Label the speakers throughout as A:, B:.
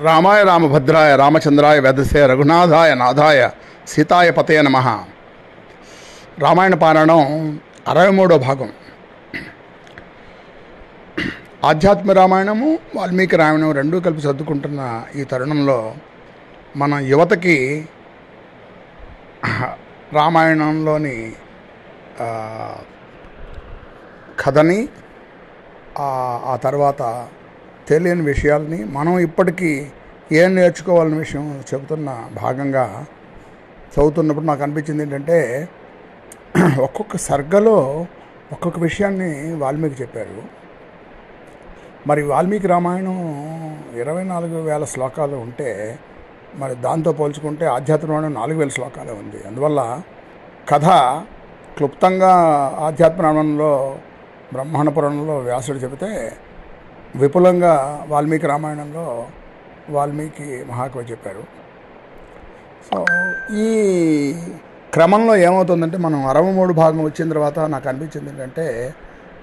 A: రామాయ రామభద్రాయ రామచంద్రాయ వేదసే రఘునాథాయ నాథాయ సీతాయ పతయ నమః. రామాయణ పారాయణం 63వ భాగం. ఆధ్యాత్మ రామాయణము వాల్మీకి రామాయణం రెండూ కలిపి చదువుకుంటున్న ఈ తరుణంలో మన యువతకి రామాయణంలోని కథని ఆ తర్వాత తెలియని విషయాల్ని మనం ఇప్పటికీ ఏం నేర్చుకోవాలనే విషయం చెబుతున్న భాగంగా చదువుతున్నప్పుడు నాకు అనిపించింది ఏంటంటే, ఒక్కొక్క సర్గలో ఒక్కొక్క విషయాన్ని వాల్మీకి చెప్పారు. మరి వాల్మీకి రామాయణం 24,000 శ్లోకాలు ఉంటే, మరి దాంతో పోల్చుకుంటే ఆధ్యాత్మిక రామాయణం 4,000 శ్లోకాలే ఉంది. అందువల్ల కథ క్లుప్తంగా ఆధ్యాత్మ రామాయణంలో బ్రహ్మాండ పురాణంలో వ్యాసుడు చెబితే, విపులంగా వాల్మీకి రామాయణంలో వాల్మీకి మహాకవి చెప్పారు. సో ఈ క్రమంలో ఏమవుతుందంటే, మనం 63 భాగం వచ్చిన తర్వాత నాకు అనిపించింది ఏంటంటే,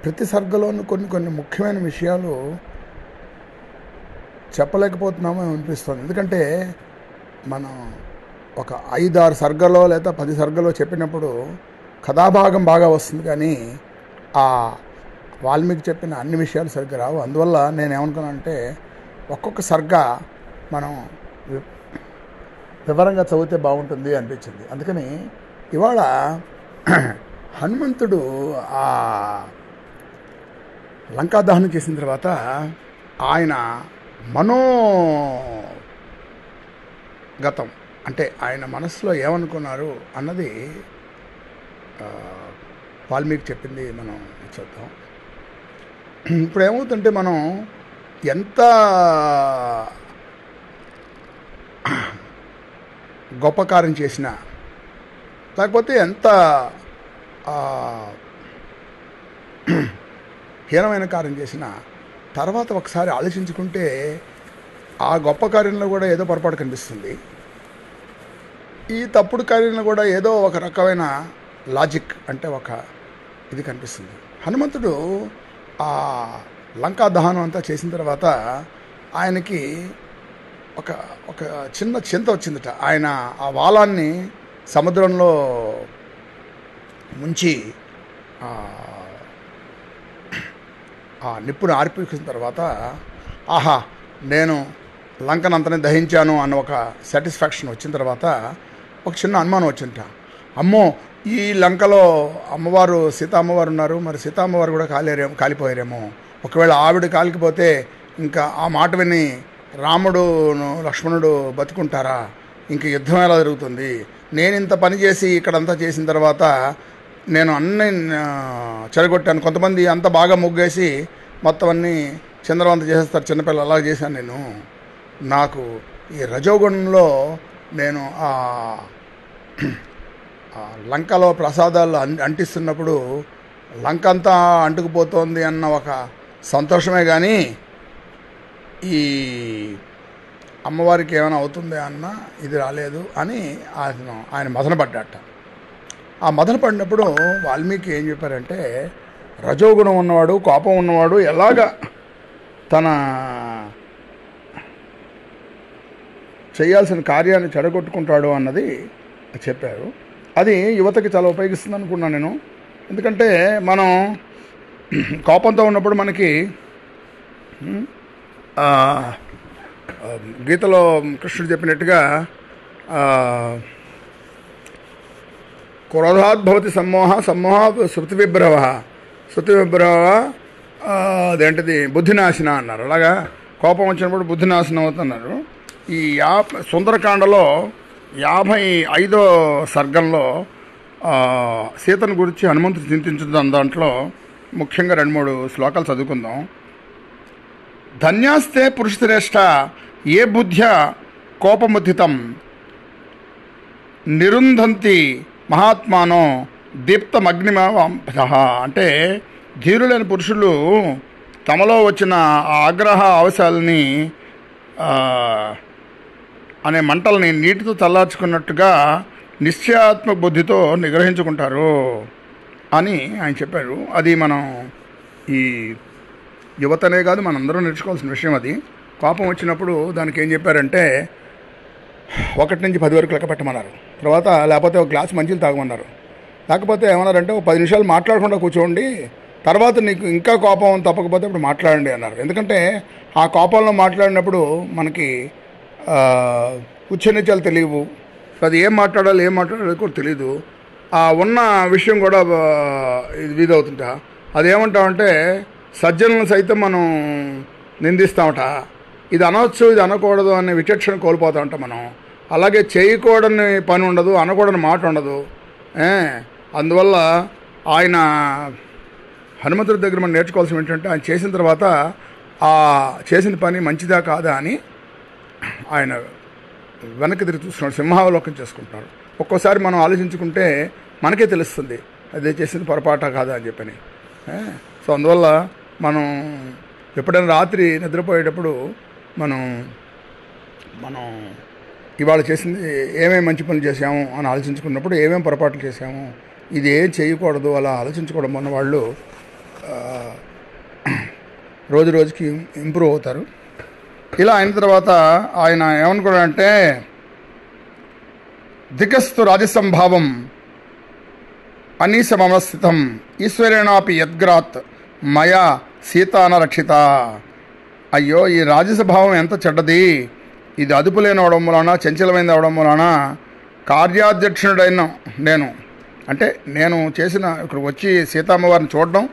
A: ప్రతి సర్గలోనూ కొన్ని ముఖ్యమైన విషయాలు చెప్పలేకపోతున్నామో అనిపిస్తుంది. ఎందుకంటే మనం ఒక 5-6 సర్గలో లేదా 10 సర్గలో చెప్పినప్పుడు కథాభాగం బాగా వస్తుంది, కానీ ఆ వాల్మీకి చెప్పిన అన్ని విషయాలు సరిగ్గా రావు. అందువల్ల నేను ఏమనుకున్నానంటే, ఒక్కొక్క సర్గ మనం వివరంగా చదివితే బాగుంటుంది అనిపించింది. అందుకని ఇవాళ హనుమంతుడు ఆ లంకాదహనం చేసిన తర్వాత ఆయన మనోగతం అంటే ఆయన మనసులో ఏమనుకున్నారు అన్నది వాల్మీకి చెప్పింది మనం చూద్దాం. ఇప్పుడు ఏమవుతుంటే, మనం ఎంత గొప్ప కార్యం చేసినా, లేకపోతే ఎంత హీనమైన కార్యం చేసినా, తర్వాత ఒకసారి ఆలోచించుకుంటే ఆ గొప్ప కార్యంలో కూడా ఏదో పొరపాటు కనిపిస్తుంది. ఈ తప్పుడు కార్యంలో కూడా ఏదో ఒక రకమైన లాజిక్ అంటే ఒక ఇది కనిపిస్తుంది. హనుమంతుడు ఆ లంకా దహనం అంతా చేసిన తర్వాత ఆయనకి ఒక చిన్న చింత వచ్చిందట. ఆయన ఆ వాలాన్ని సముద్రంలో ముంచి ఆ నిప్పును ఆర్పిసిన తర్వాత, ఆహా నేను లంకనంతనే దహించాను అన్న ఒక సాటిస్ఫాక్షన్ వచ్చిన తర్వాత ఒక చిన్న అనుమానం వచ్చిందట. అమ్మో, ఈ లంకలో అమ్మవారు సీతా అమ్మవారు ఉన్నారు, మరి సీతా అమ్మవారు కూడా కాలిపోయారేమో. ఒకవేళ ఆవిడ కాలిపోతే ఇంకా ఆ మాట విని రాముడును లక్ష్మణుడు బతుకుంటారా? ఇంక యుద్ధం ఎలా జరుగుతుంది? నేను ఇంత పని చేసి ఇక్కడంతా చేసిన తర్వాత నేను అన్నీ చెడగొట్టాను. కొంతమంది అంత బాగా ముగ్గేసి మొత్తం అన్నీ చంద్రవంత చేసేస్తారు, చిన్నపిల్లలు అలా చేశాను నేను. నాకు ఈ రజోగుణంలో నేను లంకలో ప్రసాదాలు అంటిస్తున్నప్పుడు లంక అంతా అంటుకుపోతోంది అన్న ఒక సంతోషమే, కానీ ఈ అమ్మవారికి ఏమైనా అవుతుంది అన్న ఇది రాలేదు అని ఆయన మదనపడ్డాట. ఆ మదనపడినప్పుడు వాల్మీకి ఏం చెప్పారంటే, రజోగుణం ఉన్నవాడు, కోపం ఉన్నవాడు ఎలాగ తన చేయాల్సిన కార్యాన్ని చెడగొట్టుకుంటాడు అన్నది చెప్పారు. అది యువతకి చాలా ఉపయోగిస్తుంది అనుకున్నాను నేను. ఎందుకంటే మనం కోపంతో ఉన్నప్పుడు మనకి గీతలో కృష్ణుడు చెప్పినట్టుగా క్రోధాద్భవతి సమ్మోహ శృతి విభ్రవ అదేంటిది బుద్ధినాశన అన్నారు. అలాగా కోపం వచ్చినప్పుడు బుద్ధినాశనం అవుతున్నారు. ఈ సుందరకాండలో 55వ సర్గంలో సీతను గురించి హనుమంతుడు చింతించుదాం. దాంట్లో ముఖ్యంగా 2-3 శ్లోకాలు చదువుకుందాం. ధన్యాస్తే పురుషశ్రేష్ఠ ఏ బుద్ధ్య కోపముదితం నిరుంధంతి మహాత్మానో దీప్తమగ్నిమ. అంటే ధీరులైన పురుషులు తమలో వచ్చిన ఆగ్రహ అవశాలని అనే మంటల్ని నీటితో చల్లార్చుకున్నట్టుగా నిశ్చయాత్మక బుద్ధితో నిగ్రహించుకుంటారు అని ఆయన చెప్పారు. అది మనం ఈ యువతనే కాదు మనందరూ నేర్చుకోవాల్సిన విషయం. అది కోపం వచ్చినప్పుడు దానికి ఏం చెప్పారంటే 1 నుంచి 10 వరకు లెక్క పెట్టమన్నారు. తర్వాత లేకపోతే ఒక గ్లాస్ మంచిలు తాగమన్నారు. లేకపోతే ఏమన్నారంటే ఒక 10 నిమిషాలు మాట్లాడకుండా కూర్చోండి, తర్వాత నీకు ఇంకా కోపం తప్పకపోతే ఇప్పుడు మాట్లాడండి అన్నారు. ఎందుకంటే ఆ కోపంలో మాట్లాడినప్పుడు మనకి కూర్చొనిచ్చాలు తెలియవు, అది ఏం మాట్లాడాలి కూడా తెలియదు. ఉన్న విషయం కూడా ఇదవుతుంటా. అదేమంటామంటే సజ్జనులను సైతం మనం నిందిస్తామట. ఇది అనవచ్చు, ఇది అనకూడదు అనే విచక్షణ కోల్పోతా ఉంటాం మనం. అలాగే చేయకూడని పని ఉండదు, అనకూడని మాట ఉండదు. అందువల్ల ఆయన హనుమంతుడి దగ్గర మనం నేర్చుకోవాల్సిన ఏంటంటే ఆయన చేసిన తర్వాత ఆ చేసిన పని మంచిదా కాదా అని ఆయన వెనక్కి తిరిగి చూస్తున్నాడు, సింహావలోకం చేసుకుంటున్నాడు. ఒక్కోసారి మనం ఆలోచించుకుంటే మనకే తెలుస్తుంది అదే చేసింది పొరపాట కాదా అని చెప్పని. సో అందువల్ల మనం ఎప్పుడైనా రాత్రి నిద్రపోయేటప్పుడు మనం ఇవాళ చేసింది ఏమేమి మంచి పనులు చేసాము అని ఆలోచించుకున్నప్పుడు ఏమేమి పొరపాట్లు చేసాము, ఇది ఏం చేయకూడదు అలా ఆలోచించుకోవడం వల్ల వాళ్ళు రోజు రోజుకి ఇంప్రూవ్ అవుతారు. ఇలా అయిన తర్వాత ఆయన ఏమనుకున్నాడంటే దిగస్తు రాజసంభావం అనీసమస్థితం ఈశ్వరేణాపి యద్గ్రాత్ మయా సీతాన రక్షిత. అయ్యో ఈ రాజసభావం ఎంత చెడ్డది, ఇది అదుపులేని అవడం వలన, చంచలమైనది అవడం వలన కార్యాధ్యక్షుడైన నేను చేసిన ఇక్కడికి వచ్చి సీతమ్మవారిని చూడడం,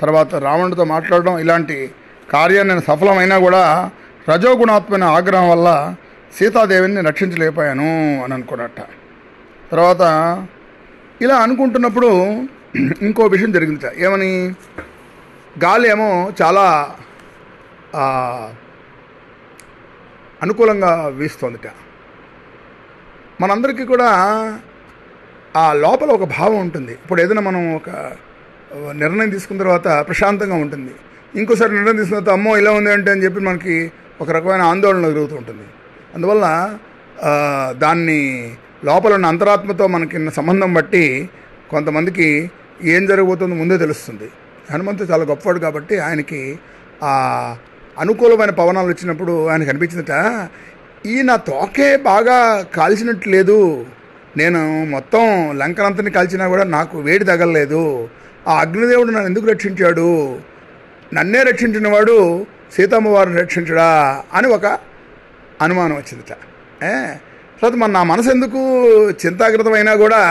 A: తర్వాత రావణుడితో మాట్లాడడం, ఇలాంటి కార్యాన్ని నేను సఫలమైనా కూడా రజోగుణాత్మైన ఆగ్రహం వల్ల సీతాదేవిని రక్షించలేకపోయాను అని అనుకున్నట్ట. తర్వాత ఇలా అనుకుంటున్నప్పుడు ఇంకో విషయం జరిగింది. ఏమని, గాలి ఏమో చాలా అనుకూలంగా వీస్తోందిట. మనందరికీ కూడా ఆ లోపల ఒక భావం ఉంటుంది. ఇప్పుడు ఏదైనా మనం ఒక నిర్ణయం తీసుకున్న తర్వాత ప్రశాంతంగా ఉంటుంది, ఇంకోసారి నిర్ణయం తీసుకున్న తర్వాత అమ్మో ఇలా ఉంది అంటే అని చెప్పి మనకి ఒక రకమైన ఆందోళన జరుగుతూ ఉంటుంది. అందువల్ల దాన్ని లోపల ఉన్న అంతరాత్మతో మనకి సంబంధం బట్టి కొంతమందికి ఏం జరగబోతుందో ముందే తెలుస్తుంది. హనుమంతుడు చాలా గొప్పవాడు కాబట్టి ఆయనకి ఆ అనుకూలమైన పవనాలు వచ్చినప్పుడు ఆయనకు అనిపించిందట, ఈ నా తోకే బాగా కాల్చినట్టు లేదు, నేను మొత్తం లంకనంతని కాల్చినా కూడా నాకు వేడి తగలలేదు, ఆ అగ్నిదేవుడు నన్ను ఎందుకు రక్షించాడు, నన్నే రక్షించిన వాడు సీతమ్మవారిని రక్షించడా అని ఒక అనుమానం వచ్చిందట. తర్వాత నా మనసు ఎందుకు చింతాగ్రతమైనా కూడా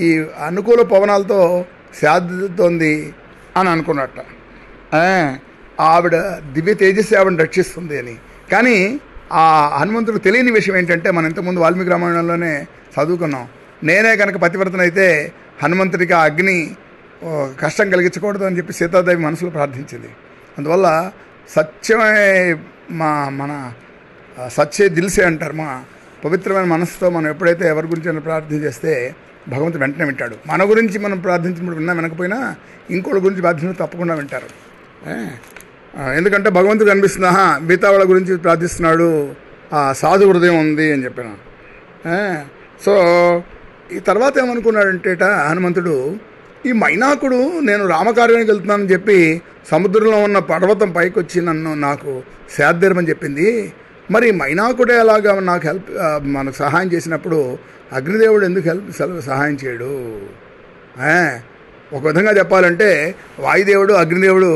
A: ఈ అనుకూల పవనాలతో సాధిస్తుంది అని అనుకున్నట్ట. ఆవిడ దివ్య తేజస్సు ఆవిడని రక్షిస్తుంది అని. కానీ ఆ హనుమంతుడికి తెలియని విషయం ఏంటంటే, మనం ఇంతకుముందు వాల్మీకి రామాయణంలోనే చదువుకున్నాం, నేనే కనుక పతివ్రతనైతే హనుమంతుడికి ఆ అగ్ని కష్టం కలిగించకూడదు అని చెప్పి సీతాదేవి మనసులో ప్రార్థించింది. అందువల్ల సత్యమే మన సత్యే దిల్సే అంటారు. మా పవిత్రమైన మనసుతో మనం ఎప్పుడైతే ఎవరి గురించి ప్రార్థన చేస్తే భగవంతుడు వెంటనే వింటాడు. మన గురించి మనం ప్రార్థించినప్పుడు వినకపోయినా ఇంకోళ్ళ గురించి ప్రార్థన తప్పకుండా వింటారు. ఎందుకంటే భగవంతుడు కనిపిస్తున్నా మిగతా వాళ్ళ గురించి ప్రార్థిస్తున్నాడు, ఆ సాధు హృదయం ఉంది అని చెప్పాను. సో ఈ తర్వాత ఏమనుకున్నాడంటేట హనుమంతుడు, ఈ మైనాకుడు నేను రామకార్యానికి వెళ్తున్నానని చెప్పి సముద్రంలో ఉన్న పర్వతం పైకి వచ్చి నాకు సేద్దీరమని చెప్పింది. మరి మైనాకుడే అలాగా నాకు మనకు సహాయం చేసినప్పుడు అగ్నిదేవుడు ఎందుకు సహాయం చేయడు? ఒక విధంగా చెప్పాలంటే వాయుదేవుడు అగ్నిదేవుడు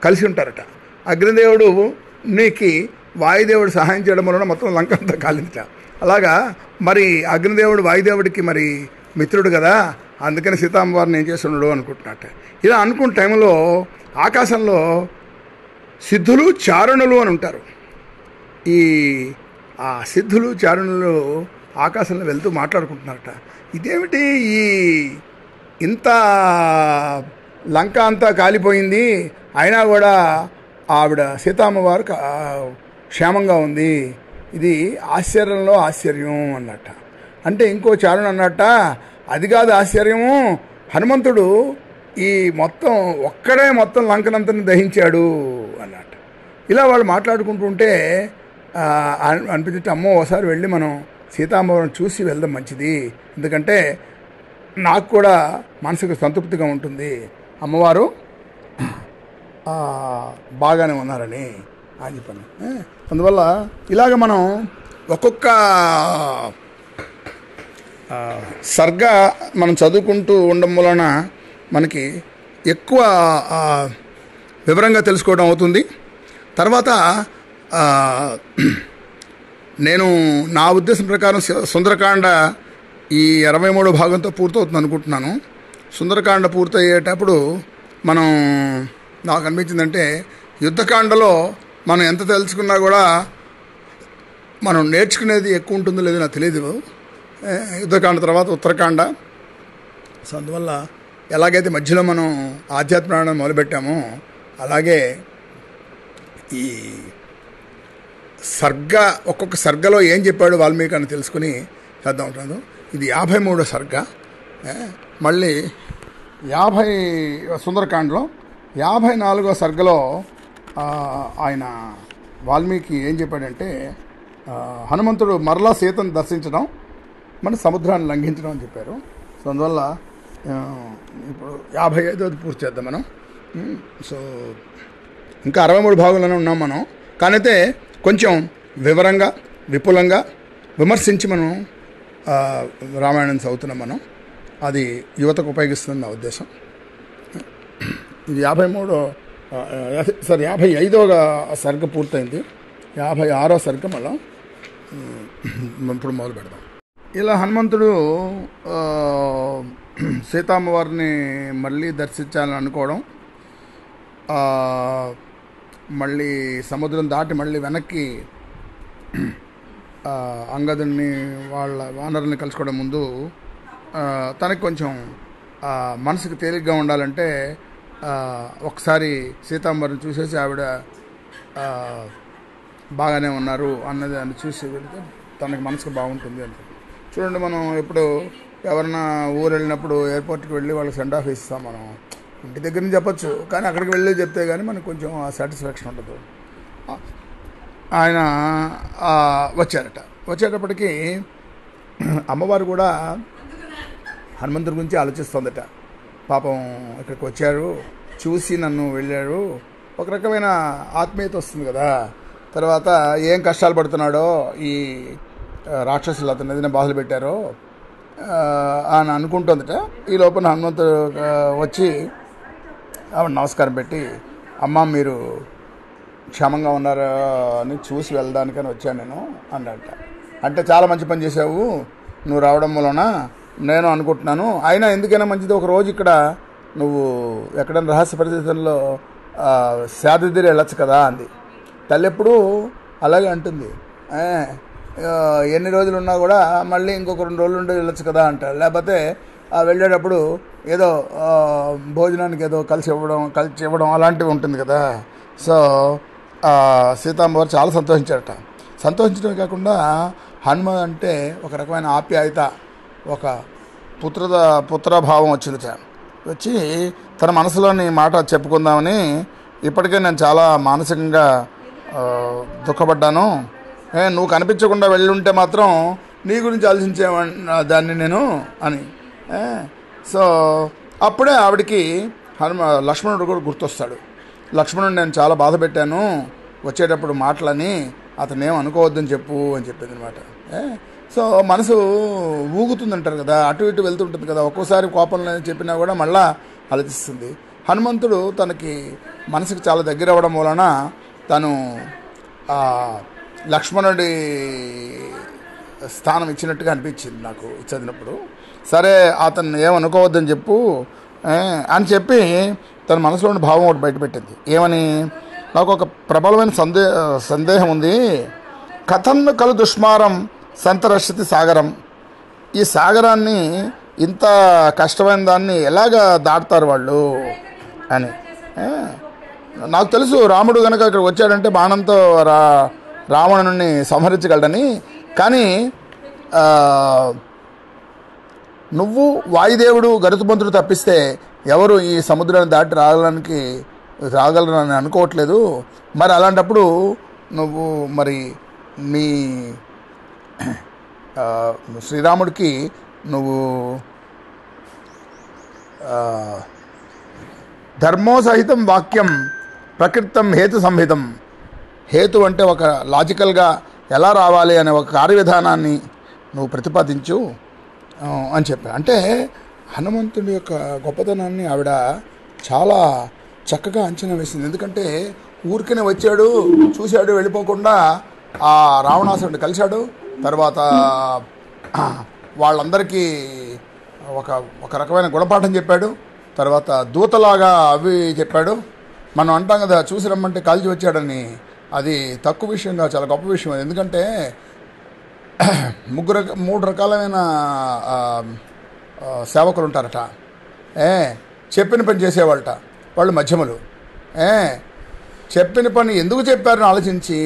A: కలిసి ఉంటారట. అగ్నిదేవుడు నీకు వాయుదేవుడు సహాయం చేయడం వలన మొత్తం లంక అంతా కాలిందట. అలాగా మరి అగ్నిదేవుడు వాయుదేవుడికి మరి మిత్రుడు కదా, అందుకని సీతామ్మవారిని ఏం చేస్తున్నాడు అనుకుంటున్నట్ట. ఇలా అనుకున్న టైంలో ఆకాశంలో సిద్ధులు చారణులు అని ఉంటారు. ఆ సిద్ధులు చారణులు ఆకాశంలో వెళ్తూ మాట్లాడుకుంటున్నారట. ఇదేమిటి, ఇంత లంక అంతా కాలిపోయింది, అయినా కూడా ఆవిడ సీతామ్మవారు క్షేమంగా ఉంది, ఇది ఆశ్చర్యంలో ఆశ్చర్యం అన్నట్ట. అంటే ఇంకో చారుణ అన్నట్ట, అది కాదు ఆశ్చర్యము, హనుమంతుడు ఈ ఒక్కడే మొత్తం లంకనంతని దహించాడు అన్నట్ట. ఇలా వాళ్ళు మాట్లాడుకుంటుంటే అనిపించే, అమ్మో ఒకసారి వెళ్ళి మనం సీతామ్మవారిని చూసి వెళ్దాం మంచిది, ఎందుకంటే నాకు కూడా మనసుకు సంతృప్తిగా ఉంటుంది, అమ్మవారు బాగానే ఉన్నారని అని చెప్పాను. అందువల్ల ఇలాగ మనం ఒక్కొక్క సర్గ మనం చదువుకుంటూ ఉండడం వలన మనకి ఎక్కువ వివరంగా తెలుసుకోవడం అవుతుంది. తర్వాత నేను నా ఉద్దేశం ప్రకారం సుందరకాండ ఈ 23వ భాగంతో పూర్తవుతుంది అనుకుంటున్నాను. సుందరకాండ పూర్తయ్యేటప్పుడు మనం నాకు అనిపించిందంటే యుద్ధకాండలో మనం ఎంత తెలుసుకున్నా కూడా మనం నేర్చుకునేది ఎక్కువ ఉంటుందో లేదో నాకు తెలియదు. యుద్ధకాండ తర్వాత ఉత్తరకాండ. సో అందువల్ల ఎలాగైతే మధ్యలో మనం ఆధ్యాత్మ ప్రయాణం మొదలుపెట్టామో అలాగే ఈ సర్గ ఒక్కొక్క సర్గలో ఏం చెప్పాడు వాల్మీకి అని తెలుసుకుని చేద్దాం ఉంటాను. ఇది 53వ సర్గ. మళ్ళీ 50 సుందరకాండలో 54వ సర్గలో ఆయన వాల్మీకి ఏం చెప్పాడంటే హనుమంతుడు మరలా సీతను దర్శించడం మన సముద్రాన్ని లంఘించడం అని చెప్పారు. సో అందువల్ల ఇప్పుడు 55ది పూర్తి చేద్దాం మనం. సో ఇంకా 63 భాగంలోనే ఉన్నాం మనం. కానైతే కొంచెం వివరంగా విపులంగా విమర్శించి మనం రామాయణం చదువుతున్నాం మనం. అది యువతకు ఉపయోగిస్తుంది నా ఉద్దేశం. ఇది 55వ సర్గ పూర్తయింది. 56వ సర్గ మళ్ళీ ఇప్పుడు మొదలు పెడదాం. ఇలా హనుమంతుడు సీతమ్మవారిని మళ్ళీ దర్శించాలని అనుకోవడం, మళ్ళీ సముద్రం దాటి మళ్ళీ వెనక్కి అంగదుని వాళ్ళ వానరుల్ని కలుసుకోవడం ముందు తనకి కొంచెం మనసుకు తేలిగ్గా ఉండాలంటే ఒకసారి సీతాంబరిని చూసేసి ఆవిడ బాగానే ఉన్నారు అన్నది అని చూసి వెళితే తనకి మనసుకు బాగుంటుంది అని. చూడండి, మనం ఇప్పుడు ఎవరన్నా ఊరు వెళ్ళినప్పుడు ఎయిర్పోర్ట్కి వెళ్ళి వాళ్ళకి సెండ్ ఆఫ్ ఇస్తాం. మనం ఇంటి దగ్గర నుంచి చెప్పచ్చు, కానీ అక్కడికి వెళ్ళి చెప్తే కానీ మనకు కొంచెం సాటిస్ఫాక్షన్ ఉండదు. ఆయన వచ్చేటప్పటికి అమ్మవారు కూడా హనుమంతుడి గురించి ఆలోచిస్తుందట. పాపం ఇక్కడికి వచ్చారు, చూసి నన్ను వెళ్ళారు, ఒక రకమైన ఆత్మీయత వస్తుంది కదా. తర్వాత ఏం కష్టాలు పడుతున్నాడో ఈ రాక్షసులు అతను ఏదైనా బాధలు పెట్టారో అని అనుకుంటుందట. ఈ లోపల హనుమంతుడు వచ్చి ఆవిడ నమస్కారం పెట్టి, అమ్మ మీరు క్షేమంగా ఉన్నారా అని చూసి వెళ్ళడానికని వచ్చాను నేను అన్నట్ట. అంటే చాలా మంచి పని చేసావు నువ్వు రావడం వలన నేను అనుకుంటున్నాను. అయినా ఎందుకైనా మంచిది ఒక రోజు ఇక్కడ నువ్వు ఎక్కడైనా రహస్య పరిస్థితుల్లో శాదదిరి వెళ్ళచ్చు కదా అంది. తల్లి ఎప్పుడు అలాగే అంటుంది. ఎన్ని రోజులు ఉన్నా కూడా మళ్ళీ ఇంకొక 2 రోజులు ఉండి వెళ్ళచ్చు కదా అంటారు. లేకపోతే వెళ్ళేటప్పుడు ఏదో భోజనానికి ఏదో కలిసి ఇవ్వడం అలాంటివి ఉంటుంది కదా. సో సీతామ్మవారు చాలా సంతోషించారట. సంతోషించడమే కాకుండా హనుమ అంటే ఒక రకమైన ఆప్యాయత, ఒక పుత్రభావం వచ్చి తన మనసులోని మాట చెప్పుకుందామని, ఇప్పటికే నేను చాలా మానసికంగా దుఃఖపడ్డాను, నువ్వు కనిపించకుండా వెళ్ళుంటే మాత్రం నీ గురించి ఆలోచించే దాన్ని నేను అని. సో అప్పుడే ఆవిడికి లక్ష్మణుడు కూడా గుర్తొస్తాడు. లక్ష్మణుడు నేను చాలా బాధ పెట్టాను వచ్చేటప్పుడు మాటలని, అతను ఏం అనుకోవద్దని చెప్పు అని చెప్పింది అనమాట. సో మనసు ఊగుతుందంటారు కదా, అటు ఇటు వెళ్తుంటుంది కదా. ఒక్కోసారి కోపంలో చెప్పినా కూడా మళ్ళా ఆలోచిస్తుంది. హనుమంతుడు తనకి మనసుకు చాలా దగ్గర అవ్వడం వలన తను లక్ష్మణుడి స్థానం ఇచ్చినట్టుగా అనిపించింది నాకు చదివినప్పుడు. సరే అతను ఏమనుకోవద్దని చెప్పు అని చెప్పి తన మనసులోని భావం ఒకటి బయటపెట్టింది. ఏమని, నాకు ఒక ప్రబలమైన సందేహం ఉంది. కథం కలు దుష్మారం సంతరక్షతి సాగరం, ఈ సాగరాన్ని ఇంత కష్టమైన దాన్ని ఎలాగ దాటుతారు వాళ్ళు అని. నాకు తెలుసు రాముడు కనుక ఇక్కడ వచ్చాడంటే బాణంతో రావణుని సంహరించగలడని. కానీ నువ్వు వాయుదేవుడు గరుత్మంతుడు తప్పిస్తే ఎవరు ఈ సముద్రాన్ని దాటి రాగలరని అనుకోవట్లేదు. మరి అలాంటప్పుడు నువ్వు మరి నీ శ్రీరాముడికి నువ్వు ధర్మోసహితం వాక్యం ప్రకృతం హేతు సంహితం హేతు అంటే ఒక లాజికల్గా ఎలా రావాలి అనే ఒక కార్యవిధానాన్ని నువ్వు ప్రతిపాదించు అని చెప్పా. అంటే హనుమంతుడి యొక్క గొప్పతనాన్ని ఆవిడ చాలా చక్కగా అంచనా వేసింది. ఎందుకంటే ఊరికనే వచ్చాడు, చూశాడు, వెళ్ళిపోకుండా ఆ రావణాసురుడిని కలిశాడు. తర్వాత వాళ్ళందరికీ ఒక ఒక రకమైన గుణపాఠం చెప్పాడు. తర్వాత దూతలాగా అవి చెప్పాడు. మనం అంటాం కదా, చూసి రమ్మంటే కాల్చి వచ్చాడని. అది తక్కువ విషయంగా చాలా గొప్ప విషయం. ఎందుకంటే మూడు రకాలైన సేవకులు ఉంటారట. చెప్పిన పని చేసేవాళ్ళట వాళ్ళు మధ్యములు. చెప్పిన పని ఎందుకు చెప్పారని ఆలోచించి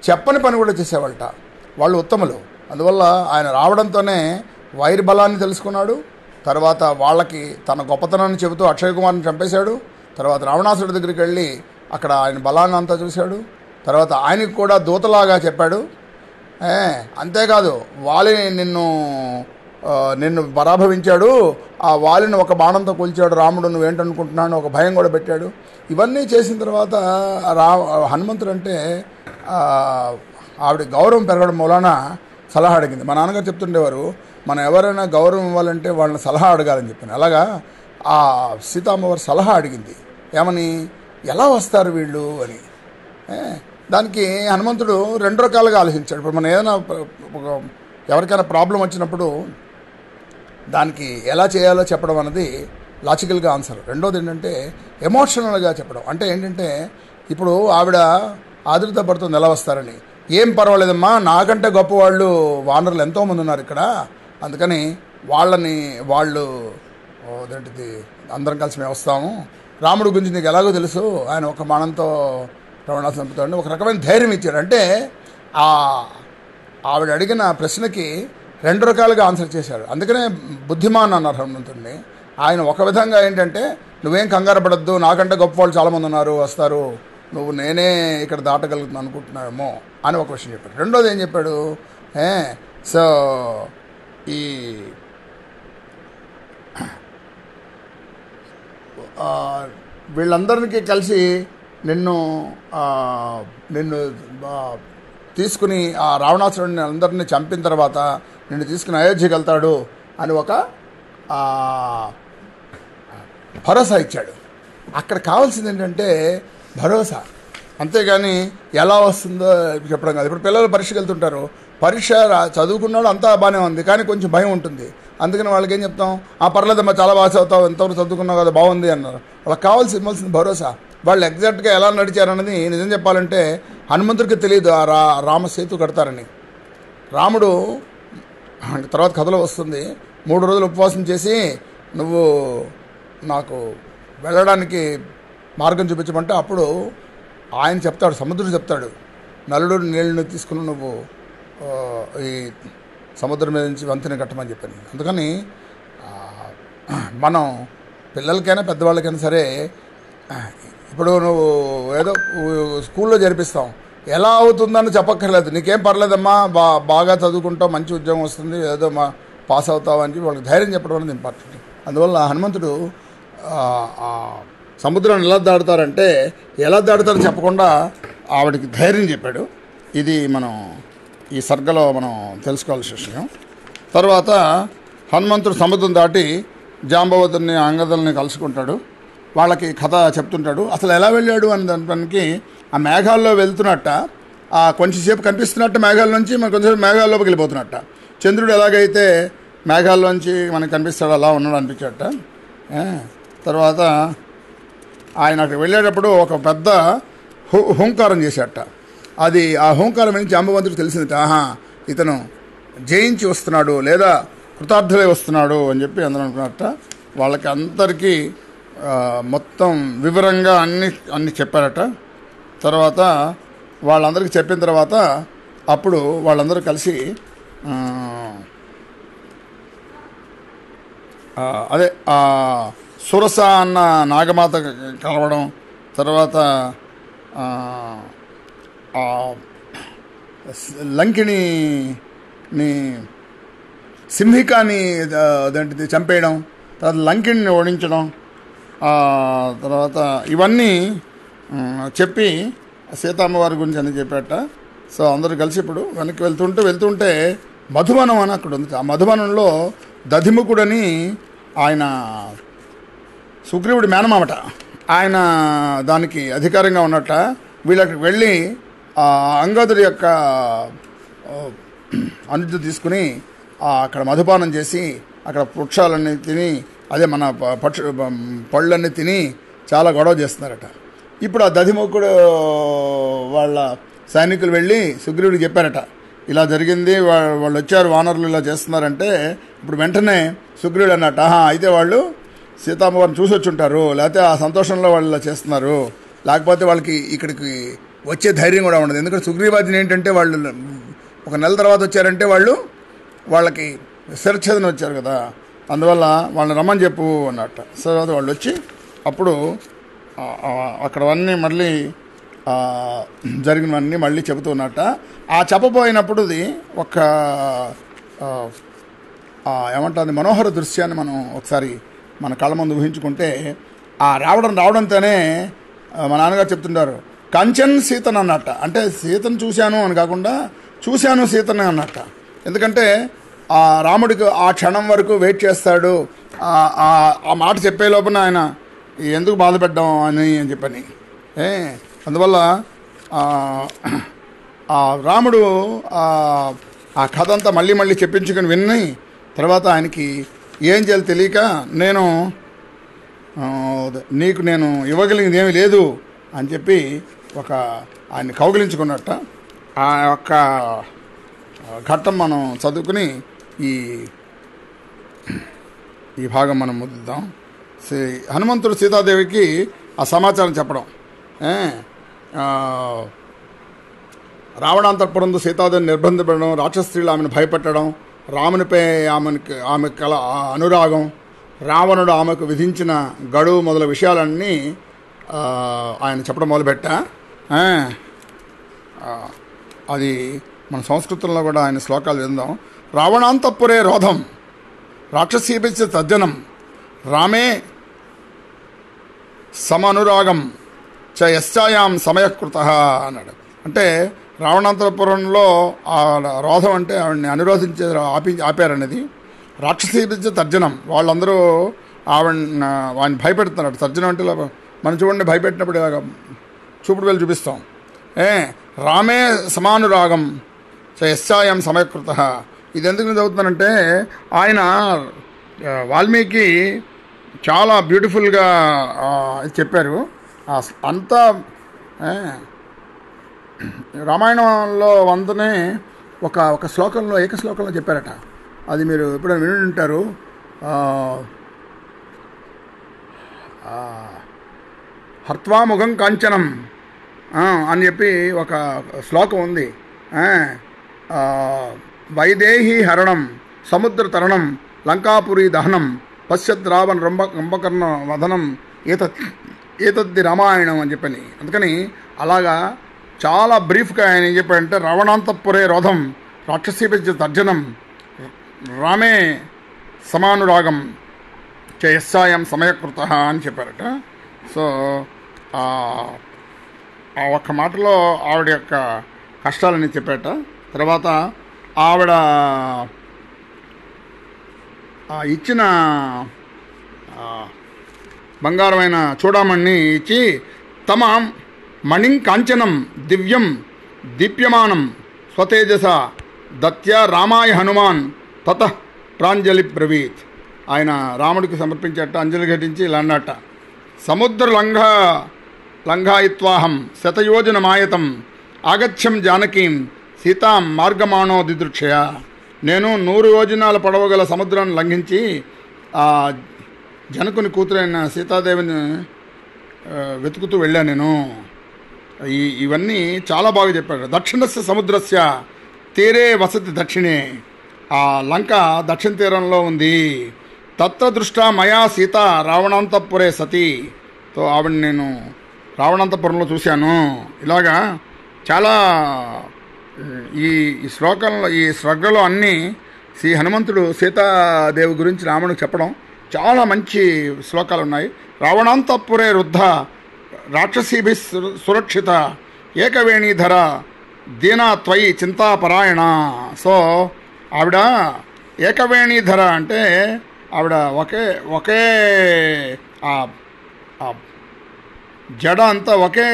A: చెప్పని పని కూడా చేసేవాళ్ళట వాళ్ళు ఉత్తములు. అందువల్ల ఆయన రావడంతోనే వైరి బలాన్ని తెలుసుకున్నాడు. తర్వాత వాళ్ళకి తన గొప్పతనాన్ని చెబుతూ అక్షయ్ కుమార్ని చంపేశాడు. తర్వాత రావణాసుడి దగ్గరికి వెళ్ళి అక్కడ ఆయన బలాన్ని అంతా చూశాడు. తర్వాత ఆయనకు కూడా దూతలాగా చెప్పాడు. అంతేకాదు వాలి నిన్ను పరాభవించాడు, ఆ వాలిని ఒక బాణంతో కూల్చాడు రాముడు, నువ్వేంటనుకుంటున్నాను ఒక భయం కూడా పెట్టాడు. ఇవన్నీ చేసిన తర్వాత హనుమంతుడు అంటే ఆవిడ గౌరవం పెరగడం మూలాన సలహా అడిగింది. మా నాన్నగారు చెప్తుండేవారు, మనం ఎవరైనా గౌరవం ఇవ్వాలంటే వాళ్ళని సలహా అడగాలని చెప్పాను. అలాగా ఆ సీతామ్మవారు సలహా అడిగింది. ఏమని, ఎలా వస్తారు వీళ్ళు అని. దానికి హనుమంతుడు రెండు రకాలుగా ఆలోచించాడు. ఇప్పుడు మనం ఏదైనా ఎవరికైనా ప్రాబ్లం వచ్చినప్పుడు దానికి ఎలా చేయాలో చెప్పడం అన్నది లాజికల్గా ఆన్సర్. రెండోది ఏంటంటే ఎమోషనల్గా చెప్పడం. అంటే ఏంటంటే ఇప్పుడు ఆవిడ ఆదుర్త పడుతుంది ఎలా వస్తారని. ఏం పర్వాలేదమ్మా, నాకంటే గొప్పవాళ్ళు వానరులు ఎంతోమంది ఉన్నారు ఇక్కడ, అందుకని వాళ్ళు అదేంటిది అందరం కలిసి మేము వస్తాము. రాముడి గురించి నీకు ఎలాగో తెలుసు, ఆయన ఒక బాణంతో రావణాసురుడిని చంపుతాడని ఒక రకమైన ధైర్యం ఇచ్చాడు. అంటే ఆవిడ అడిగిన ప్రశ్నకి రెండు రకాలుగా ఆన్సర్ చేశాడు. అందుకనే బుద్ధిమాన్ అన్నారు హనుమంతుడిని. ఆయన ఒక విధంగా ఏంటంటే నువ్వేం కంగారు పడద్దు, నాకంటే గొప్ప వాళ్ళు చాలామంది ఉన్నారు, వస్తారు, నువ్వు నేనే ఇక్కడ దాటగలుగుతున్నాను అనుకుంటున్నావేమో అని ఒక విషయం చెప్పాడు. రెండోది ఏం చెప్పాడు, సో ఈ వీళ్ళందరికీ కలిసి నిన్ను తీసుకుని ఆ రావణాసురుడిని అందరినీ చంపిన తర్వాత నిన్ను తీసుకుని అయోధ్యకి వెళ్తాడు అని ఒక భరోసా ఇచ్చాడు. అక్కడ కావాల్సింది ఏంటంటే భరోసా, అంతేగాని ఎలా వస్తుందో చెప్పడం కాదు. ఇప్పుడు పిల్లలు పరీక్షకి వెళ్తుంటారు, పరీక్ష చదువుకున్నాడు అంతా బాగానే ఉంది, కానీ కొంచెం భయం ఉంటుంది. అందుకని వాళ్ళకి ఏం చెప్తాం, పర్లేదమ్మా చాలా బాగా చదువుతావు, ఎంతవరకు చదువుకున్నావు కదా బాగుంది అన్నారు. వాళ్ళకి ఇవ్వాల్సిన భరోసా. వాళ్ళు ఎగ్జాక్ట్గా ఎలా నడిచారన్నది నిజం చెప్పాలంటే హనుమంతుడికి తెలియదు ఆ రామసేతు కడతారని. రాముడు తర్వాత కథలో వస్తుంది, 3 రోజులు ఉపవాసం చేసి నువ్వు నాకు వెళ్ళడానికి మార్గం చూపించమంటే అప్పుడు ఆయన చెప్తాడు, సముద్రుడు చెప్తాడు, నలుడు నీళ్ళని తీసుకుని నువ్వు ఈ సముద్రం మీద నుంచి వంతెన కట్టమని చెప్పాను. అందుకని మనం పిల్లలకైనా పెద్దవాళ్ళకైనా సరే, ఇప్పుడు నువ్వు ఏదో స్కూల్లో జరిపిస్తాం, ఎలా అవుతుందని చెప్పక్కర్లేదు, నీకేం పర్లేదమ్మా, బాగా చదువుకుంటావు, మంచి ఉద్యోగం వస్తుంది, ఏదో పాస్ అవుతావు అని చెప్పి వాళ్ళకి ధైర్యం చెప్పడం అనేది ఇంపార్టెంట్. అందువల్ల హనుమంతుడు సముద్రాన్ని ఎలా దాడుతారంటే ఎలా దాడుతారో చెప్పకుండా ఆవిడకి ధైర్యం చెప్పాడు. ఇది మనం ఈ సర్గలో మనం తెలుసుకోవాల్సిన విషయం. తర్వాత హనుమంతుడు సముద్రం దాటి జాంబవతుని అంగదుల్ని కలుసుకుంటాడు. వాళ్ళకి కథ చెప్తుంటాడు. అసలు ఎలా వెళ్ళాడు అని దానికి ఆ మేఘాల్లో వెళ్తున్నట్ట, కొంచెంసేపు కనిపిస్తున్నట్టు మేఘాల నుంచి మనం కొంచెంసేపు మేఘాల్లోకి వెళ్ళిపోతున్నట్ట. చంద్రుడు ఎలాగైతే మేఘాల్లోంచి మనకు కనిపిస్తాడో అలా ఉన్నాడు అనిపించట. తర్వాత ఆయన అక్కడికి వెళ్ళేటప్పుడు ఒక పెద్ద హూంకారం చేశాట. అది ఆ హూంకారం నుంచి జాంబవంతుడికి తెలిసిందట, ఇతను జయించి వస్తున్నాడు లేదా కృతార్థులై వస్తున్నాడు అని చెప్పి అందరూ అనుకున్నట్ట. వాళ్ళకి అందరికీ మొత్తం వివరంగా అన్ని చెప్పారట. తర్వాత వాళ్ళందరికీ చెప్పిన తర్వాత అప్పుడు వాళ్ళందరూ కలిసి అదే సురస అన్న నాగమాత కలవడం, తర్వాత లంకిణిని సింహికాని అదేంటిది చంపేయడం, తర్వాత లంకిణిని ఓడించడం, తర్వాత ఇవన్నీ చెప్పి సీతమ్మవారి గురించి అని చెప్పాట. సో అందరూ కలిసి ఇప్పుడు వెనక్కి వెళ్తుంటే మధువనం అని అక్కడ ఉంది. ఆ మధువనంలో దధిముఖుడని ఆయన సుగ్రీవుడి మేనమామట, ఆయన దానికి అధికారంగా ఉన్నట్ట. వీళ్ళకి వెళ్ళి అంగదుడి యొక్క అనుజ్ఞ తీసుకుని అక్కడ మధుపానం చేసి అక్కడ వృక్షాలన్నీ తిని, అదే మన పళ్ళన్నీ తిని చాలా గొడవ చేస్తున్నారట. ఇప్పుడు ఆ దధిముఖుడు వాళ్ళ సైనికులు వెళ్ళి సుగ్రీవుడికి చెప్పారట, ఇలా జరిగింది, వాళ్ళు వచ్చారు, వానరులు ఇలా చేస్తున్నారంటే. ఇప్పుడు వెంటనే సుగ్రీవుడు అన్నట్టు, అయితే వాళ్ళు సీతమ్మవారిని చూసి వచ్చి ఉంటారు, లేకపోతే ఆ సంతోషంలో వాళ్ళు ఇలా చేస్తున్నారు, లేకపోతే వాళ్ళకి ఇక్కడికి వచ్చే ధైర్యం కూడా ఉండదు. ఎందుకంటే సుగ్రీవాదిని ఏంటంటే వాళ్ళు ఒక నెల తర్వాత వచ్చారంటే వాళ్ళకి శిరచ్ఛేదన వచ్చారు కదా, అందువల్ల వాళ్ళని రమ్మని చెప్పు అన్నట్ట. తర్వాత వాళ్ళు వచ్చి అప్పుడు అక్కడవన్నీ మళ్ళీ జరిగినవన్నీ మళ్ళీ చెబుతూ ఉన్నట్ట. ఆ చెప్పబోయినప్పుడుది ఒక ఏమంటుంది మనోహర దృశ్యాన్ని మనం ఒకసారి మన కళ్ళ ముందు ఊహించుకుంటే, ఆ రావడంతోనే మా నాన్నగారు చెప్తుంటారు, కంచన్ సీతను అన్నట్ట. అంటే సీతను చూశాను అని కాకుండా చూశాను సీతను అన్నట్ట. ఎందుకంటే ఆ రాముడికి ఆ క్షణం వరకు వెయిట్ చేస్తాడు, ఆ మాట చెప్పే లోపల ఆయన ఎందుకు బాధపడ్డాం అని చెప్పని. అందువల్ల ఆ రాముడు ఆ కథ అంతా మళ్ళీ చెప్పించుకొని విని తర్వాత ఆయనకి ఏం చేయాలి తెలియక, నీకు నేను ఇవ్వగలిగింది ఏమీ లేదు అని చెప్పి ఆయన్ని కౌగిలించుకున్నట్ట. ఆ యొక్క ఘట్టం మనం చదువుకుని ఈ భాగం మనం ముద్దుద్దాం. హనుమంతుడు సీతాదేవికి ఆ సమాచారం చెప్పడం, రావణాంతఃపురంలో సీతాదేవిని నిర్బంధపడడం, రాక్షస స్త్రీలు ఆమెను భయపెట్టడం, రామునిపై ఆమె కల అనురాగం, రావణుడు ఆమెకు విధించిన గడువు మొదల విషయాలన్నీ ఆయన చెప్పడం మొదలుపెట్టా. అది మన సంస్కృతంలో కూడా ఆయన శ్లోకాలు విందాం. రావణాంతఃపురే రోధం రాక్షసీభిశ్చ తర్జనం రామే సమనురాగం చ యశ్చాయాం సమయకృత అన్నాడు. అంటే రావణాంతపురంలో ఆ రోధం అంటే ఆవిడని అనురోధించే ఆపారనేది. రాక్షసీభిశ్చ తర్జనం, వాళ్ళందరూ వాడిని భయపెడుతున్నారు. తర్జనం అంటే మనం చూడండి, భయపెట్టినప్పుడు చూపుడు వెళ్ళి చూపిస్తాం. రామే సమానురాగం చ యశ్చాయాం సమయకృత. ఇది ఎందుకు చదువుతున్నానంటే ఆయన వాల్మీకి చాలా బ్యూటిఫుల్గా చెప్పారు. అంతా రామాయణంలో వందనే ఒక శ్లోకంలో ఏకశ్లోకంలో చెప్పారట. అది మీరు ఎప్పుడైనా విని ఉంటారు. హర్త్వాముఖం కాంచనం అని చెప్పి ఒక శ్లోకం ఉంది. వైదేహి హరణం సముద్ర తరణం లంకాపురి దహనం పశ్చత్ రావణ కుంభకర్ణ వదనం ఏతద్ది రామాయణం అని చెప్పని. అందుకని అలాగా చాలా బ్రీఫ్గా ఆయన ఏం చెప్పాడంటే, రావణాంతఃపురే రోధం రాక్షసీభిశ్చ తర్జనం రామే సమానురాగం చ యశ్చాయాం సమయకృత అని చెప్పారట. సో ఆ ఒక్క మాటలో ఆవిడ యొక్క కష్టాలని చెప్పారట. తర్వాత ఆవిడ ఇచ్చిన బంగారమైన చూడమణి ఇచ్చి, తమ మణిం కాంచనం దివ్యం దీప్యమానం స్వతేజస దత్య రామాయ హనుమాన్ తతః ప్రాంజలి బ్రవీత్. ఆయన రాముడికి సమర్పించట, అంజలి ఘటించి ఇలా అన్నట్ట, సముద్ర లంఘాయిత్వాహం శతయోజనమాయతం ఆగచ్చం జానకీం సీతాం మార్గమాణో దిదృక్షయ. నేను 100 యోజనాల పొడవగల సముద్రాన్ని లంఘించి ఆ జనకుని కూతురైన సీతాదేవిని వెతుకుతూ వెళ్ళాను నేను. ఇవన్నీ చాలా బాగా చెప్పాడు. దక్షిణస్య సముద్రస్య తీరే వసతి దక్షిణే. ఆ లంక దక్షిణ తీరంలో ఉంది. తత్ర దృష్టా మయా సీత రావణాంతఃపురే సతీ. తో ఆవిడ నేను రావణాంతపురంలో చూశాను. ఇలాగా చాలా ఈ శ్లోకంలో ఈ శ్రద్ధలో అన్నీ శ్రీ హనుమంతుడు సీతాదేవి గురించి రాముడికి చెప్పడం చాలా మంచి శ్లోకాలు ఉన్నాయి. రావణాంతఃపురే రుద్ధ రాక్షసీభి సురక్షిత ఏకవేణీధర దీనా త్వయి చింతాపరాయణ. సో ఆవిడ ఏకవేణీధర అంటే ఆవిడ ఒకే జడ అంతా ఒకే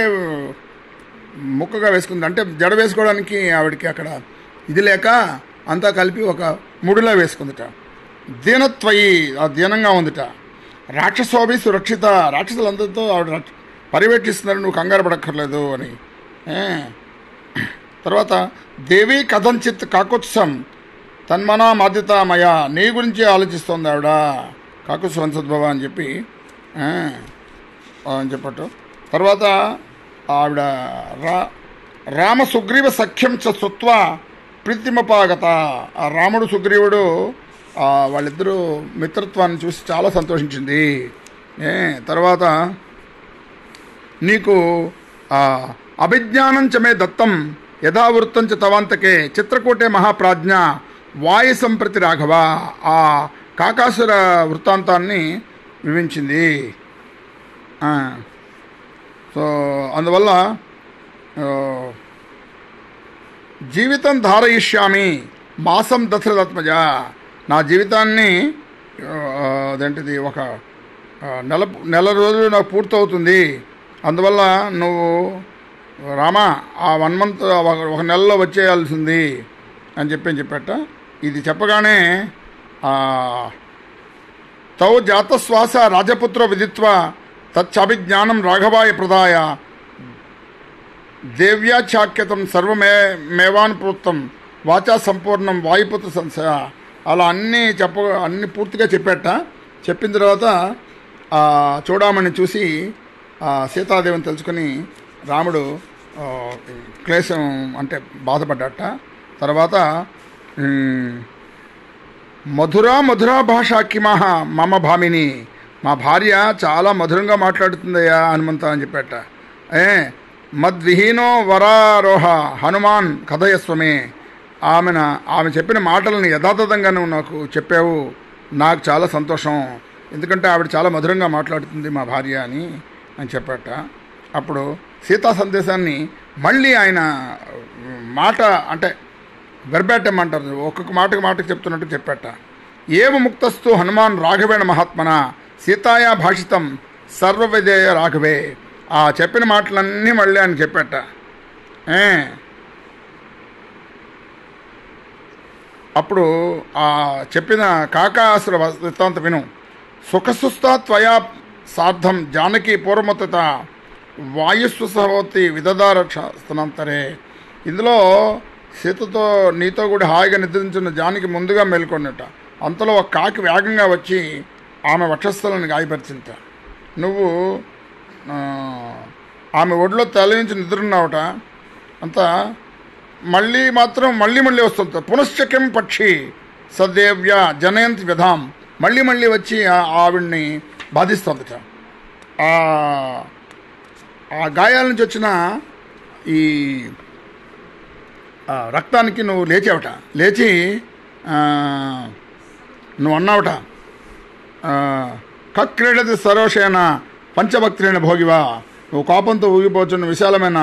A: ముక్కగా వేసుకుంది. అంటే జడ వేసుకోవడానికి ఆవిడకి అక్కడ ఇది లేక అంతా కలిపి ఒక ముడిలో వేసుకుందిట. దీనత్వయి దీనంగా ఉందిట. రాక్షసోభి సురక్షిత, రాక్షసులందరితో ఆవిడ పర్యవేక్షిస్తున్నారు, నువ్వు కంగారు పడక్కర్లేదు అని. తర్వాత దేవి కథంచిత్ కాకుత్సం తన్మనా మాద్యతామయ, నీ గురించి ఆలోచిస్తోంది ఆవిడ, కాకుత్స వంశోద్భవ అని చెప్పి చెప్పట్టు. తర్వాత ఆవిడ రామ సుగ్రీవ సఖ్యం చ సుత్వ ప్రీతిమపాగత. ఆ రాముడు సుగ్రీవుడు వాళ్ళిద్దరూ మిత్రత్వాన్ని చూసి చాలా సంతోషించింది. తర్వాత నీకు అభిజ్ఞానం చ మే దత్తం యథావృత్తం చ తవాంతకే చిత్రకూటే మహాప్రాజ్ఞ వాయు సంప్రతి రాఘవ. ఆ కాకాసుర వృత్తాంతాన్ని వివరించింది. సో అందువల్ల జీవితం ధారయిష్యామి మాసం దశరథాత్మజ, నా జీవితాన్ని అదేంటిది ఒక నెల రోజులు నాకు పూర్తవుతుంది, అందువల్ల నువ్వు రామా ఆ 1 month ఒక నెలలో వచ్చేయాల్సింది అని చెప్పేట. ఇది చెప్పగానే తౌ జాతశ్వాస రాజపుత్ర విదిత్వ తచ్చభిజ్ఞానం రాఘవాయ ప్రదాయ దేవ్యాచాక్యతం సర్వమేవాన్ ప్రోక్తం వాచా సంపూర్ణం వాయుపుత్ర సంశయ. అలా అన్నీ పూర్తిగా చెప్పిన తర్వాత చూడమని చూసి సీతాదేవిని తెలుసుకొని రాముడు క్లేశం అంటే బాధపడ్డట. తర్వాత మధురా భాష కిమహ మమ భామిని, మా భార్య చాలా మధురంగా మాట్లాడుతుందయ్యా హనుమంత అని చెప్పేట. మద్విహీనో వరారోహ హనుమాన్ కథయస్వమే, ఆమె చెప్పిన మాటలను యథాతథంగా నువ్వు నాకు చెప్పావు, నాకు చాలా సంతోషం, ఎందుకంటే ఆవిడ చాలా మధురంగా మాట్లాడుతుంది మా భార్య అని చెప్పాట. అప్పుడు సీతా సందేశాన్ని మళ్ళీ ఆయన మాట అంటే వెర్బాటం అంటారు, ఒక్కొక్క మాటకు చెప్తున్నట్టు చెప్పాట. ఏవ ముక్తస్తు హనుమాన్ రాఘవేణ మహాత్మన సీతాయా భాషితం సర్వవిధేయ రాఘవే. ఆ చెప్పిన మాటలన్నీ మళ్ళీ ఆయన చెప్పాట. అప్పుడు ఆ చెప్పిన కాకాసుర వృత్తాంత విను. సుఖసుస్థా త్వయా సార్థం జానకి పూర్వమత వాయుస్వసహవతి విదదారక్షనంతరే. ఇందులో సీతతో నీతో కూడా హాయిగా నిద్రించిన జానకి ముందుగా మేల్కొన్నట. అంతలో ఒక కాకి వేగంగా వచ్చి ఆమె వక్షస్థలను గాయపరిచింత. నువ్వు ఆమె ఒడిలో తలవించి నిద్రున్నావట. అంతా మళ్ళీ వస్తుంది. పునశ్చక్యం పక్షి సదేవ్య జనయంతి వ్యధాం, మళ్ళీ వచ్చి ఆవిడ్ని బాధిస్తుందట. ఆ గాయాల నుంచి వచ్చిన ఈ రక్తానికి నువ్వు లేచి నువ్వు అన్నావట, కక్రీడది సరోషేన పంచభక్తులైన భోగివా, నువ్వు కోపంతో ఊగిపోతున్న విశాలమైన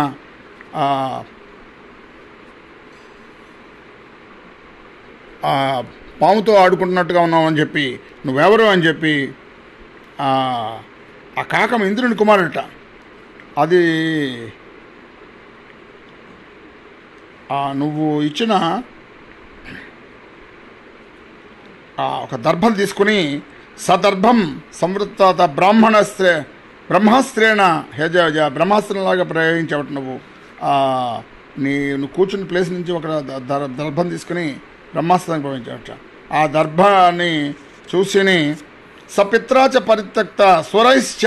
A: పాముతో ఆడుకుంటున్నట్టుగా ఉన్నావు అని చెప్పి, నువ్వెవరు అని చెప్పి ఆ కాకం ఇంద్రుని కుమారుడట. అది నువ్వు ఇచ్చిన ఒక దర్భం తీసుకుని సదర్భం సంవృత్త బ్రహ్మాస్త్రేణ బ్రహ్మాస్త్రంలాగా ప్రయోగించవట. నువ్వు కూర్చున్న ప్లేస్ నుంచి ఒక దర్భం తీసుకుని బ్రహ్మాస్త్రాన్ని ప్రయోగించవట. ఆ దర్భాన్ని చూసిని సపిత్రాచ పరిత్యక్త స్వరైశ్చ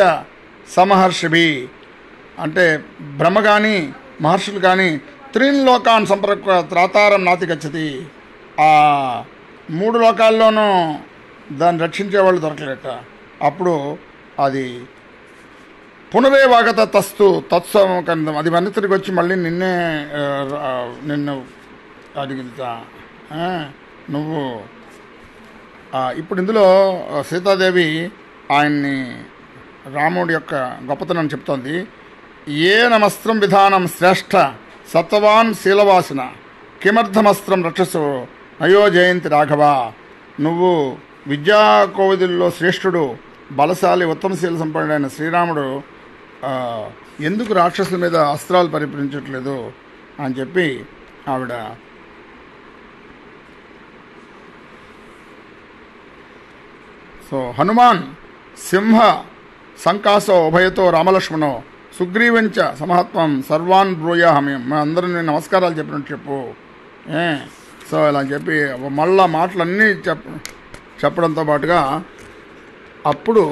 A: సమహర్షిభి, అంటే బ్రహ్మ కానీ మహర్షులు కానీ త్రీన్ లోకాన్ సంపర్క త్రాతారం నాతి గచ్చతి, ఆ 3 లోకాల్లోనూ దాన్ని రక్షించేవాళ్ళు దొరకలేట. అప్పుడు అది పునరేవాగత తత్సం అది మన్ని తిరిగి వచ్చి మళ్ళీ నిన్ను అడిగితా నువ్వు. ఇప్పుడు ఇందులో సీతాదేవి ఆయన్ని రాముడి యొక్క గొప్పతనాన్ని చెప్తోంది. ఏ నమస్త్రం విధానం శ్రేష్ఠ సత్వవాన్ శీలవాసిన కిమర్థమస్త్రం రక్షసు నయో జయంతి రాఘవ. నువ్వు విద్యా కోవిదుల్లో శ్రేష్ఠుడు, బలశాలి, ఉత్తమశీల సంపన్నుడైన శ్రీరాముడు ఎందుకు రాక్షసుల మీద అస్త్రాలు పరిపరించట్లేదు అని చెప్పి ఆవిడ సో హనుమాన్ సింహ సంకాసో ఉభయతో రామలక్ష్మణో సుగ్రీవంచ సమహత్వం సర్వాన్ బ్రూయాహమి. అందరూ నేను నమస్కారాలు చెప్పినట్టు చెప్పు. సో ఇలా చెప్పి మళ్ళా మాటలన్నీ చెప్పడంతో పాటుగా అప్పుడు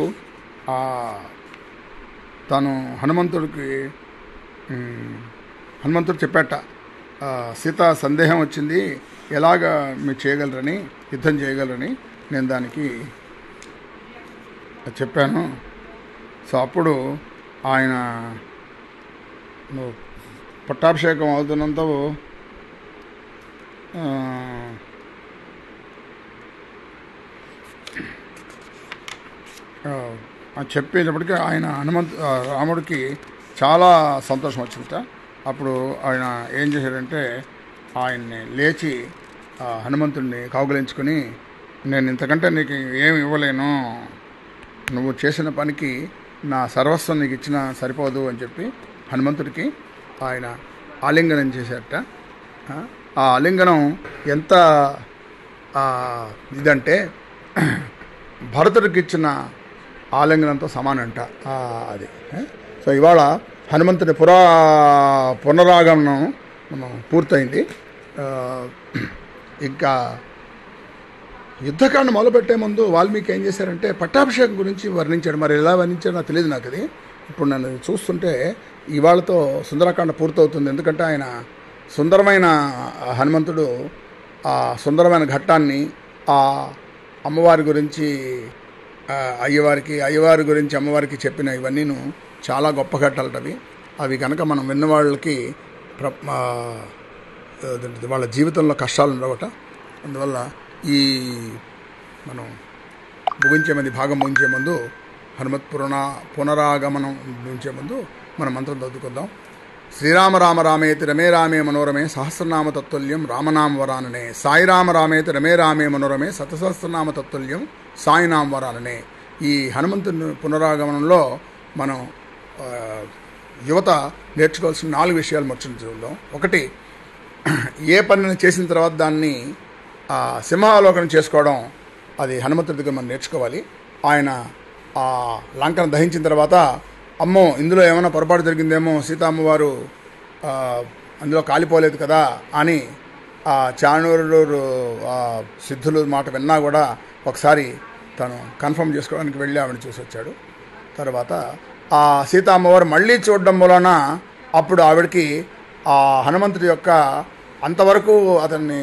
A: తను హనుమంతుడు చెప్పాట, సీత సందేహం వచ్చింది, ఎలాగ మీరు చేయగలరని, యుద్ధం చేయగలరని నేను దానికి చెప్పాను. సో అప్పుడు ఆయన నువ్వు పట్టాభిషేకం అవుతున్నంత చెప్పేటప్పటికీ ఆయన రాముడికి చాలా సంతోషం వచ్చిందట. అప్పుడు ఆయన ఏం చేశాడంటే ఆయన్ని లేచి హనుమంతుడిని కౌగిలించుకొని, నేను ఇంతకంటే నీకు ఏమి ఇవ్వలేను, నువ్వు చేసిన పనికి నా సర్వస్వం నీకు ఇచ్చినా సరిపోదు అని చెప్పి హనుమంతుడికి ఆయన ఆలింగనం చేశారట. ఆ ఆలింగనం ఎంత ఇదంటే భరతుడికి ఇచ్చిన ఆలింగనంతో సమానంట అది. సో ఇవాళ హనుమంతుడి పునరాగమనం పూర్తయింది. ఇంకా యుద్ధకాండ మొదలుపెట్టే ముందు వాల్మీకి ఏం చేశారంటే పట్టాభిషేకం గురించి వర్ణించాడు. మరి ఎలా వర్ణించాడో నాకు తెలియదు. నాకు అది ఇప్పుడు నన్ను చూస్తుంటే ఇవాళతో సుందరకాండ పూర్తవుతుంది. ఎందుకంటే ఆయన సుందరమైన హనుమంతుడు ఆ సుందరమైన ఘట్టాన్ని, ఆ అమ్మవారి గురించి అయ్యవారి గురించి అమ్మవారికి చెప్పిన ఇవన్నీను చాలా గొప్ప ఘట్టాలు అవి. అవి కనుక మనం విన్న వాళ్ళకి వాళ్ళ జీవితంలో కష్టాలు ఉండవట. అందువల్ల ఈ మనం భాగం ముగించే ముందు హనుమత్ పునరాగమనం ముగించే ముందు మనం మంత్రం చదువుకుందాం. శ్రీరామ రామ రామేతి రమే రామే మనోరమే సహస్రనామ తత్తుల్యం రామనామ వరాననే. సాయిరామ రామేతి రమే రామే మనోరమే శతసహస్రనామ తత్తుల్యం సాయినామ వరాననే. ఈ హనుమంతుని పునరాగమనంలో మనం యువత నేర్చుకోవాల్సిన 4 విషయాలు చూద్దాం. ఒకటి, ఏ పనిని చేసిన తర్వాత దాన్ని సింహావలోకనం చేసుకోవడం, అది హనుమంతుడి దగ్గర మనం నేర్చుకోవాలి. ఆయన ఆ లంకను దహించిన తర్వాత అమ్మో ఇందులో ఏమైనా పొరపాటు జరిగిందేమో, సీతమ్మవారు అందులో కాలిపోలేదు కదా అని చాణూరు సిద్ధులు మాట విన్నా కూడా ఒకసారి తను కన్ఫర్మ్ చేసుకోవడానికి వెళ్ళి ఆవిడ చూసి వచ్చాడు. తర్వాత ఆ సీతమ్మవారు మళ్ళీ చూడడం వలన అప్పుడు ఆవిడకి ఆ హనుమంతుడి యొక్క అంతవరకు అతన్ని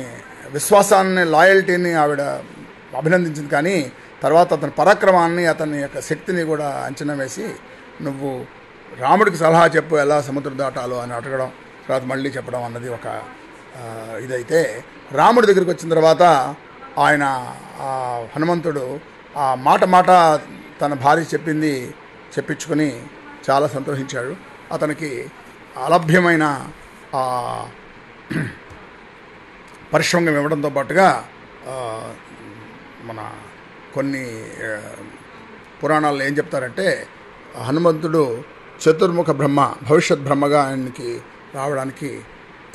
A: విశ్వాసాన్ని, లాయల్టీని ఆవిడ అభినందించింది. కానీ తర్వాత అతని పరాక్రమాన్ని, అతని యొక్క శక్తిని కూడా అంచనా వేసి నువ్వు రాముడికి సలహా చెప్పు ఎలా సముద్రం దాటాలో అని అడగడం, తర్వాత మళ్ళీ చెప్పడం అన్నది ఒక ఇదైతే, రాముడి దగ్గరికి వచ్చిన తర్వాత ఆయన హనుమంతుడు ఆ మాట తన భార్య చెప్పించుకొని చాలా సంతోషించాడు. అతనికి అలభ్యమైన పరిశ్రమం ఇవ్వడంతో పాటుగా మన కొన్ని పురాణాల్లో ఏం చెప్తారంటే హనుమంతుడు చతుర్ముఖ బ్రహ్మ, భవిష్యత్ బ్రహ్మగా ఆయనకి రావడానికి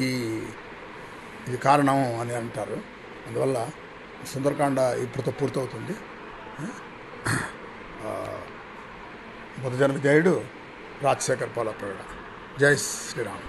A: ఇది కారణం అని అంటారు. అందువల్ల సుందరకాండ ఇప్పుడుతో పూర్తవుతుంది. బుద్ధజన విజయుడు రాజశేఖర్ పాలపేడ. జై శ్రీరామ్.